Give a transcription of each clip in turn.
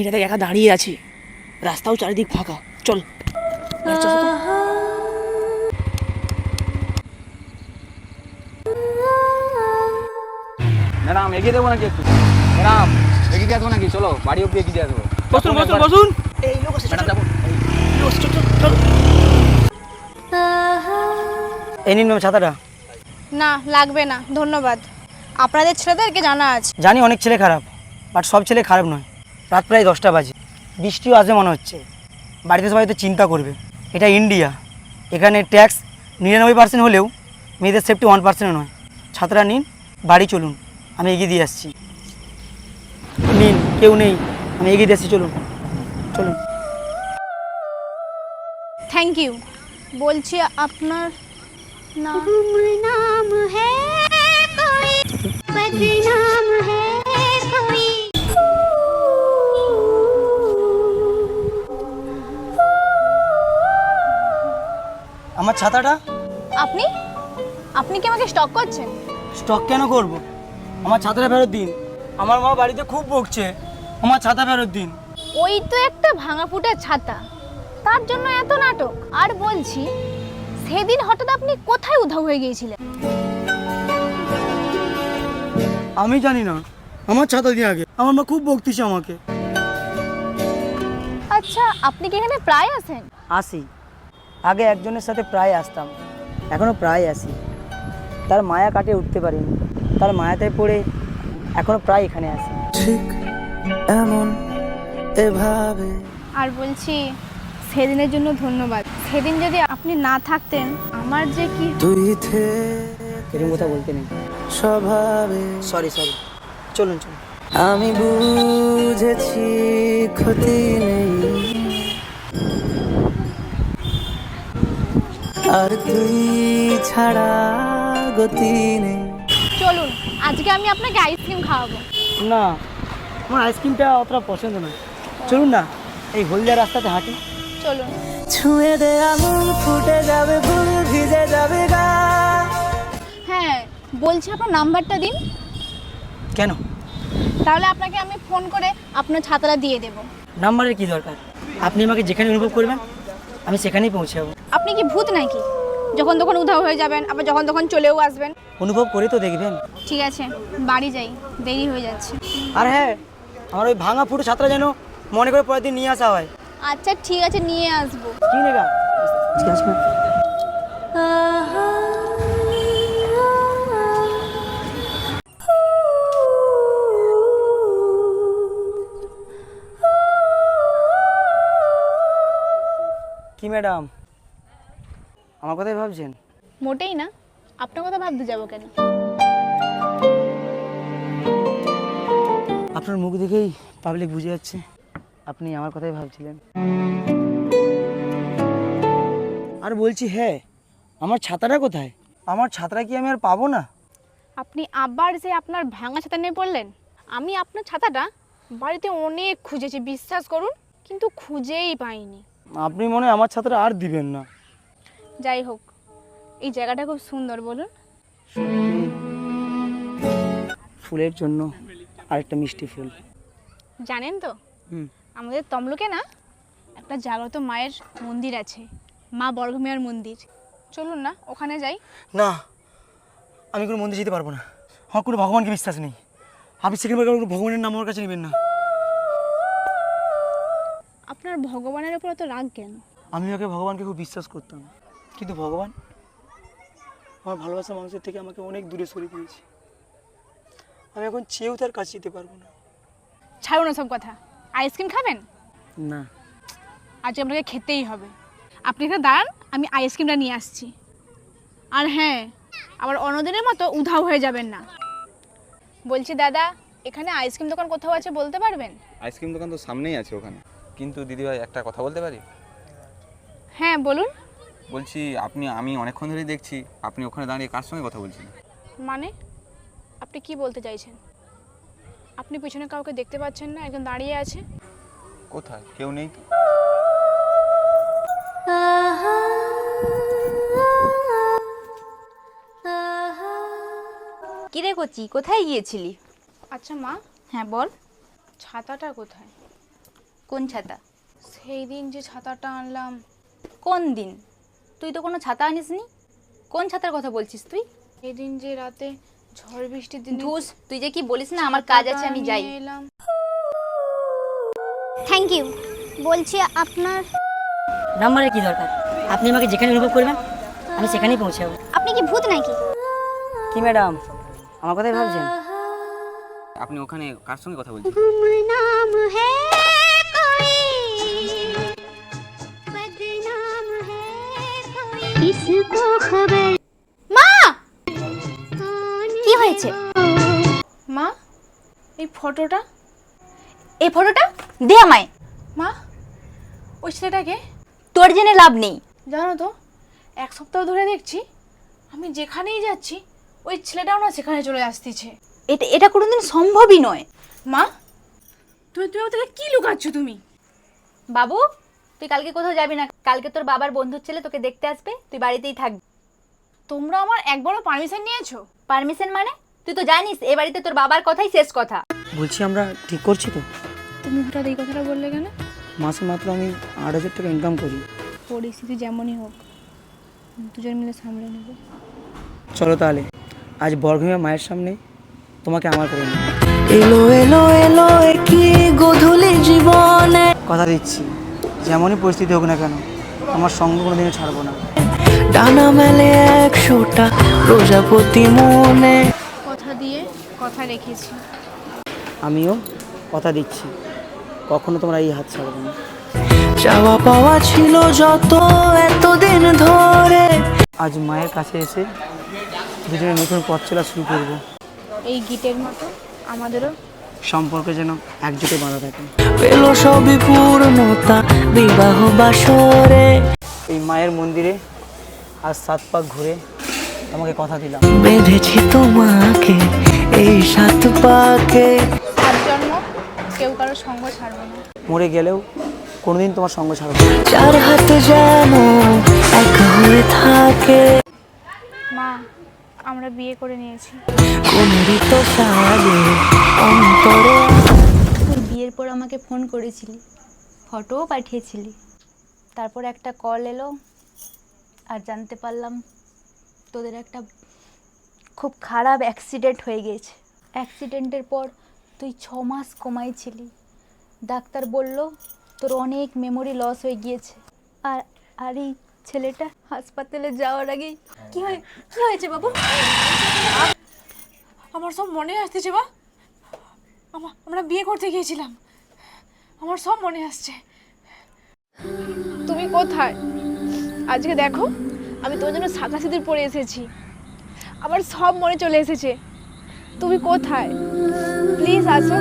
মেয়েটা একা দাঁড়িয়ে আছে, রাস্তাও চারিদিক ফাঁকা। চল ম্যাডাম এগিয়ে দেবো নাকি একটু? ম্যাডাম এগিয়ে দিয়ে আসবো নাকি? চলো বাড়ি অব্দি এগিয়ে দিয়ে আসবো। বসুন বসুন বসুন। এই লোক আছে, ম্যাডাম যাবো। চল। এই নিন ম্যাম ছাতাটা। না লাগবে না, ধন্যবাদ। আপনাদের ছেলেদেরকে জানা আছে। জানি অনেক ছেলে খারাপ, বাট সব ছেলে খারাপ নয়। রাত প্রায় 10টা বাজে, বৃষ্টিও আসবে মনে হচ্ছে। বাড়িতে সবাই তো চিন্তা করবে, এটা ইন্ডিয়া, এখানে ট্যাক্স 99% হলেও মেয়েদের সেফটি 1%ও নয়। ছাত্রা নিন, বাড়ি চলুন, আমি এগিয়ে দিয়ে আসছি। নিন, কেউ নেই, আমি এগিয়ে দিয়ে আসছি, চলুন চলুন। Thank you. বলছি আপনার নাম? नाम है कोई बदनाम है कोई। আমার ছাতাটা? আপনি আপনি কি আমাকে স্টক করছেন? স্টক কেন করব? আমার ছাতাটা ফেরত দিন। আমার মা বাড়িতে খুব বকছে, আমার ছাতা ফেরত দিন। ওই তো একটা ভাঙা ফুটা ছাতা, তার জন্য এত নাটক? আর বলছি, সেদিন হঠাৎ আপনি কোথায় উধাও হয়ে গিয়েছিলেন? আমি জানি না, আমার ছাতা দিয়ে আগে আমার মা খুব বকতিছে আমাকে। আচ্ছা, আপনি কি এখানে প্রায় আসেন? আসি, আগে একজনের সাথে প্রায় আসতাম, এখনও প্রায় আসি। তার মায়া কাটে উঠতে পারিনি, তার মায়াতে পড়ে এখনও প্রায় এখানে আসি। ঠিক এমন এভাবে। আর বলছি, সেদিনের জন্য ধন্যবাদ। সেদিন যদি আপনি না থাকতেন, আমার যে কি। তুই এরকম কথা বলতে নেই, স্বভাবে। সরি, চলুন। আমি বুঝেছি ক্ষতি নেই, আর তুই ছাড়া গতি নেই। চলুন, আজকে আমি আপনাকে আইসক্রিম খাওয়াবো। না, আমার আইসক্রিমটা অতটা পছন্দ নয়। চলুন না, এই হলদিয়া রাস্তাতে হাঁটি। চলুন। ছুঁয়ে দে আঙুল, ফুটে যাবে ফুল, ভিজে যাবে গা। হ্যাঁ, বলছি আপনার নাম্বারটা দিন। কেন? তাহলে আপনাকে আমি ফোন করে আপনার ছাতাটা দিয়ে দেব। নাম্বারের কি দরকার? আপনি আমাকে যেখানে অনুভব করবেন আমি সেখানেই পৌঁছাবো। আপনি কি ভূত নাকি? যখন তখন উধাও হয়ে যাবেন, আবার যখন তখন চলেও আসবেন। অনুভব করে তো দেখবেন। ঠিক আছে, বাড়ি যাই, দেরি হয়ে যাচ্ছে। আর হ্যাঁ, আমার ওই ভাঙা ফুটো ছাত্রা যেন মনে করে পরের দিন নিয়ে আসা হয়। আচ্ছা ঠিক আছে, নিয়ে আসবো। কি নেগা? ঠিক আছে। কি ম্যাডাম, আমার কথাই ভাবছেন? মোটেই না, আপনার কথা ভাবতে যাবো কেন? আপনার মুখ দেখেই পাবলিক বুঝে যাচ্ছে আপনি আমার কথাই ভাবছিলেন। আর বলছি, হ্যাঁ, আমার ছাতাটা কোথায়? আমার ছাতাটা কি আমি আর পাবো না? আপনি আবার যে আপনার ভাঙা ছাতা নিয়ে পড়লেন। আমি আপনার ছাতাটা বাড়িতে অনেক খুঁজেছি, বিশ্বাস করুন, কিন্তু খুঁজেই পাইনি। আপনি মনে হয় আমার ছাতাটা আর দিবেন না। যাই হোক, এই জায়গাটা খুব সুন্দর, বলুন। ফুলের জন্য আরেকটা মিষ্টি ফুল। জানেন তো, আমাদের তমলুকে না একটা জাগ্রত মায়ের মন্দির আছে, মা বর্গমেয়ার মন্দির। চলুন না, ওখানে যাই। না, আমি কোনো মন্দির যেতে পারবো না। আমার কোনো ভগবানকে বিশ্বাস নেই। আপনি সেখানে কোনো ভগবানের নাম আমার কাছে নেবেন না। আপনার ভগবানের উপর এত রাগ কেন? আমি ওকে ভগবানকে খুব বিশ্বাস করতাম, কিন্তু ভগবান আমার ভালোবাসার মানুষের থেকে আমাকে অনেক দূরে সরিয়ে দিয়েছে। আমি এখন চেয়েও তার কাছে যেতে পারবো না। ছাড়ুন সব কথা। আইসক্রিম খাবেন? না, আজ আপনাকে খেতেই হবে। আপনি এখানে দাঁড়ান, আমি আইসক্রিমটা নিয়ে আসছি। আর হ্যাঁ, আবার অন্যদিনের মতো উধাও হয়ে যাবেন না। বলছি দাদা, এখানে আইসক্রিম দোকান কোথাও আছে বলতে পারবেন? আইসক্রিম দোকান তো সামনেই আছে ওখানে। কিন্তু দিদিভাই একটা কথা বলতে পারি? হ্যাঁ বলুন। বলছি আমি অনেকক্ষণ ধরেই দেখছি আপনি ওখানে দাঁড়িয়ে কার সঙ্গে কথা বলছেন? মানে আপনি কি বলতে চাইছেন? আপনি পিছনে কাউকে দেখতে পাচ্ছেন না? একজন দাঁড়িয়ে আছে। কোথায়? কেউ নেই তো। কিরে কচি, কোথায় গিয়েছিলি? আচ্ছা মা, হ্যাঁ বল। ছাতাটা কোথায়? কোন ছাতা? সেই দিন যে ছাতাটা আনলাম। কোন দিন? তুই তো কোনো ছাতা আনিসনি। কোন ছাতার কথা বলছিস তুই? সেদিন যে রাতে ঝড় বৃষ্টির দিন ধুস, তুই যে কি বলিস না, আমার কাজ আছে, আমি যাই। এলাম। Thank you. বলছি আপনার নাম্বারে কি দরকার? আপনি আমাকে যেখানে অনুভব করবেন আমি সেখানেই পৌঁছাবো। আপনি কি ভূত নাকি? কি ম্যাডাম, আমার কথাই ভাবছেন? আপনি ওখানে কার সঙ্গে কথা বলছেন? गुमनाम है कोई बदनाम है कोई इसको खबर। মা, কি হয়েছে? মা, এই ফটোটা। এই ফটোটা দে আমায়। মা, ওই ছেলেটাকে তোর জেনে লাভ নেই। জানো তো, 1 সপ্তাহ ধরে দেখছি আমি যেখানেই যাচ্ছি ওই ছেলেটাও না সেখানে চলে আসতেছে। এটা এটা কোনোদিন সম্ভবই নয়। মা, তুমি ওদের কি লুকাচ্ছ তুমি? বাবু, তুই কালকে কোথাও যাবি না। কালকে তোর বাবার বন্ধুর ছেলে তোকে দেখতে আসবে, তুই বাড়িতেই থাকবি। তোমরা আমার একবারও পারমিশন নিয়েছো? পারমিশন মানে? তুই তো জানিস এ বাড়িতে তোর বাবার কথাই শেষ কথা। বলছি আমরা ঠিক করছি তো? তুমি হঠাৎ এই কথাটা বললে কেন? মাসে মাত্র আমি 8,000 টাকা ইনকাম করি। পরিস্থিতি যেমনই হোক দুজন মিলে সামলে নেব। চলো তাহলে আজ বরঘুমে মায়ের সামনে তোমাকে আমার করে নেব। এলো এলো এলো কি গোধূলি জীবনে, কথা দিচ্ছি যেমনই পরিস্থিতি হোক না কেন আমার সঙ্গ কোনোদিনও ছাড়বো না। ডানা মেলে 100টা প্রজাপতি মনে। কথা দিয়ে কথা রেখেছি। আমিও কথা দিচ্ছি কখনো তোমরা এই হাত ছাড়বে না। চাওয়া পাওয়া ছিল যত এতদিন ধরে, আজ মায়ের কাছে এসে দুজনে নতুন পথ চলা শুরু করবো। এই গীতের মতো আমাদেরও সম্পর্কে যেন একজোটে বাঁধা থাকে। পেল সবই পূর্ণতা বিবাহ বাসরে। এই মায়ের মন্দিরে আজ 7 পাক ঘুরে তোমাকে কথা দিলাম। বেঁধেছি তোমাকে এই 7 পাকে। সাত জন্ম কেউ কারো সঙ্গ ছাড়বো না। মরে গেলেও কোনোদিন তোমার সঙ্গ ছাড়বো না। 4 হাত যেন এক হয়ে থাকে। মা, আমরা বিয়ে করে নিয়েছি। কুমড়িত সাজে অন্তরে। তুই বিয়ের পর আমাকে ফোন করেছিলি, ফটোও পাঠিয়েছিলি। তারপর একটা কল এলো আর জানতে পারলাম তোদের একটা খুব খারাপ অ্যাক্সিডেন্ট হয়ে গেছে। অ্যাক্সিডেন্টের পর তুই 6 মাস কোমায় ছিলি। ডাক্তার বলল তোর অনেক মেমোরি লস হয়ে গিয়েছে। আর আর এই ছেলেটা হাসপাতালে যাওয়ার আগেই কি হয়েছে বাবু? আমার সব মনে আসতেছে মা। আমরা বিয়ে করতে গিয়েছিলাম, আমার সব মনে আসছে। তুমি কোথায়? আজকে দেখো আমি তোমার জন্য শাখা সিঁদুর পরে এসেছি, আমার সব মনে চলে এসেছে। তুমি কোথায়? প্লিজ আসো।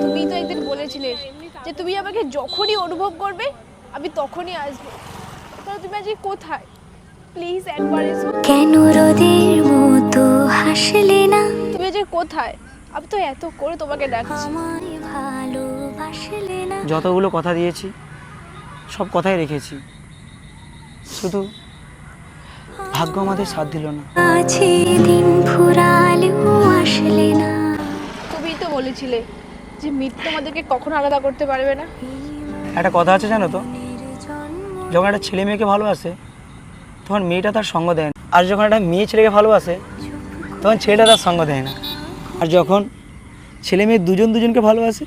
তুমি তো একদিন বলেছিলে যে তুমি আমাকে যখনই অনুভব করবে আমি তখনই আসবো। তাহলে তুমি আজকে কোথায়? প্লিজ একবার এসো। কেন রোদের মতো হাসলে না? তুমি আজকে কোথায়? আমি তো এত করে তোমাকে ডাকছি। আমায় ভালোবাসলে না? যতগুলো কথা দিয়েছি সব কথাই রেখেছি, শুধু ভাগ্য আমাদের সাথ দিল না। আছে দিন ফুরালেও আসলে না। তুমি তো বলেছিলে যে মৃত্যু আমাদেরকে কখনো আলাদা করতে পারবে না। একটা কথা আছে জানো তো, যখন একটা ছেলে মেয়েকে ভালোবাসে তখন মেয়েটা তার সঙ্গ দেয় না, আর যখন একটা মেয়ে ছেলেকে ভালোবাসে তখন ছেলেটা তার সঙ্গ দেয় না। আর যখন ছেলে মেয়ে দুজনকে ভালোবাসে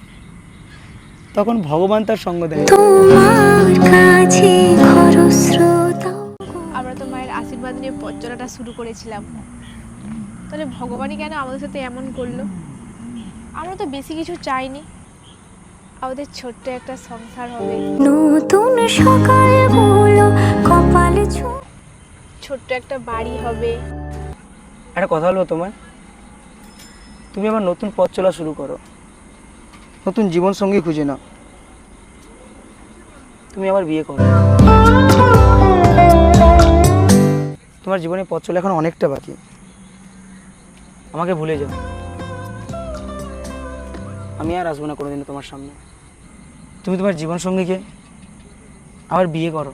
তখন ভগবান তার সঙ্গ দেয় না। তোমার কাছে খরস্রোত। আমরা তো মায়ের আশীর্বাদ নিয়ে পথ চলাটা শুরু করেছিলাম, তাহলে ভগবানই কেন আমাদের সাথে এমন করলো? আমরা তো বেশি কিছু চাইনি, আমাদের ছোট্ট একটা সংসার হবে, নতুন সকাল হলো কপালে ছোট্ট একটা বাড়ি হবে। একটা কথা বলবো তোমায়, তুমি আবার নতুন পথ চলা শুরু করো, নতুন জীবন সঙ্গী খুঁজে নাও, তুমি আবার বিয়ে করো। তোমার জীবনে পথ চলা এখন অনেকটা বাকি, আমাকে ভুলে যাও। আমি আর আসবো না কোনোদিনও তোমার সামনে। তুমি তোমার জীবন সঙ্গীকে আবার বিয়ে করো।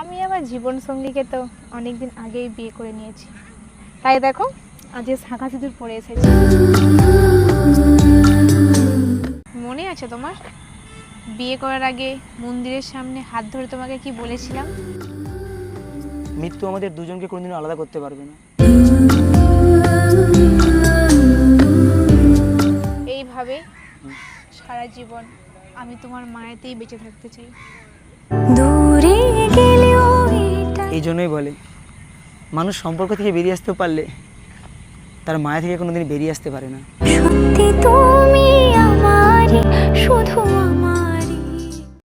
আমি আমার জীবন সঙ্গীকে তো অনেকদিন আগেই বিয়ে করে নিয়েছি, তাই দেখো আজকে শাঁখা সিঁদুর পরে এসেছি। আছে তোমার? বিয়ে করার আগে মন্দিরের সামনে হাত ধরে তোমাকে কি বলেছিলাম? মৃত্যু আমাদের দুজনকে কোনোদিনও আলাদা করতে পারবে না। এইভাবে সারা জীবন আমি তোমার মায়েতেই বেঁচে থাকতে চাই। দূরে গেলেও এটা এই জন্যই বলে মানুষ সম্পর্ক থেকে বেরিয়ে আসতে পারলে তার মায়া থেকে কোনোদিন বেরিয়ে আসতে পারে না। সত্যি তুমি আমারই, শুধু আমার।